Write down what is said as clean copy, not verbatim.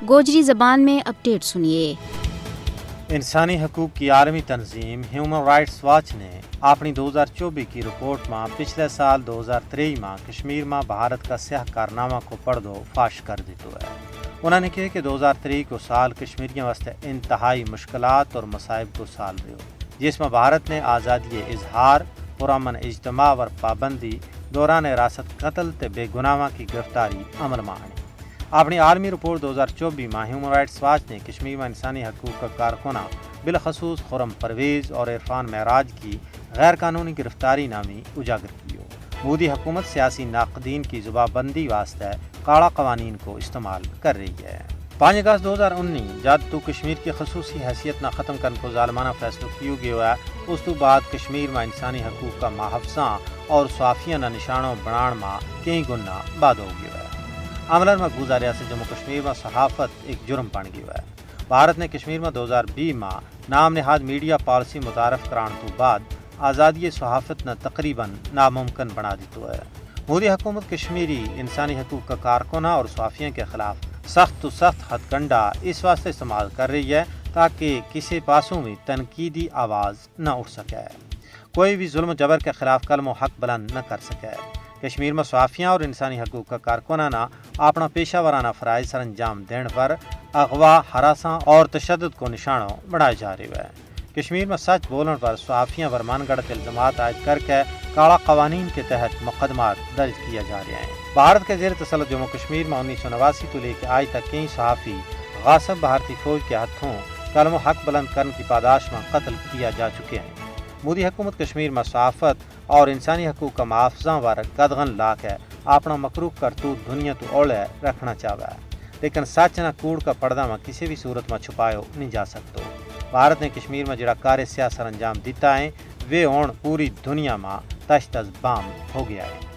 گوجری زبان میں اپڈیٹ سنیے۔ انسانی حقوق کی عالمی تنظیم ہیومن رائٹس واچ نے اپنی 2024 کی رپورٹ میں پچھلے سال 2023 میں کشمیر میں بھارت کا سیاہ کارنامہ کو پڑھو فاش کر دیتا ہے۔ انہوں نے کہا کہ 2023 کو سال کشمیریوں واسطے انتہائی مشکلات اور مصائب کو سال رہے، جس میں بھارت نے آزادی اظہار، پرامن اجتماع اور پابندی، دوران حراست قتل تے بے گناہاں کی گرفتاری عمل میں آنی۔ اپنی عالمی رپورٹ 2024 میں ہیومن رائٹس واچ نے کشمیر میں انسانی حقوق کا کارکنہ بالخصوص خرم پرویز اور عرفان معراج کی غیر قانونی گرفتاری نامی اجاگر کی ہو۔ مودی حکومت سیاسی ناقدین کی زبان بندی واسطے کالا قوانین کو استعمال کر رہی ہے۔ 5 اگست 2019 جب تو کشمیر کی خصوصی حیثیت نہ ختم کرنے کو ظالمانہ فیصلہ کیا گیا ہے، اس تو بعد کشمیر میں انسانی حقوق کا محافظاں اور صحافیوں نہ نشانوں بنان میں کئی گنا بعد ہو گیا ہے۔ عملہ میں گزاریا سے جموں کشمیر میں صحافت ایک جرم بن گیا ہے۔ بھارت نے کشمیر میں 2020 میں نام نہاد میڈیا پالیسی متعارف کران تو بعد آزادی صحافت نے تقریباً ناممکن بنا دیتا ہے۔ مودی حکومت کشمیری انسانی حقوق کا کارکنہ اور صحافیوں کے خلاف سخت تو سخت ہتھ کنڈا اس واسطے استعمال کر رہی ہے تاکہ کسی پاسوں میں تنقیدی آواز نہ اٹھ سکے، کوئی بھی ظلم جبر کے خلاف کلم و حق بلند نہ کر سکے۔ کشمیر میں صحافیاں اور انسانی حقوق کا کارکنانہ اپنا پیشہ ورانہ فرائض سر انجام دینے پر اغوا، ہراساں اور تشدد کو نشانوں بنائے جا رہے ہیں۔ کشمیر میں سچ بولنے پر صحافیاں پر من گڑت الزامات عائد کر کے کالا قوانین کے تحت مقدمات درج کیا جا رہے ہیں۔ بھارت کے زیر تسلط جموں کشمیر میں 1989 تو لے کے آج تک کئی صحافی غاصب بھارتی فوج کے ہاتھوں کلم و حق بلند کرنے کی پاداش میں قتل کیا جا چکے ہیں۔ مودی حکومت کشمیر میں صحافت اور انسانی حقوق کا محافظاں ور قدغن لا کے اپنا مکروہ کرتوت دنیا تو اولے رکھنا چاہتا ہے، لیکن سچ نہ کوڑ کا پردہ میں کسی بھی صورت میں چھپایا نہیں جا سکتا۔ بھارت نے کشمیر میں جڑا کار سیاہ سر انجام دیتا ہے وہ ہون پوری دنیا میں تش تش بام ہو گیا ہے۔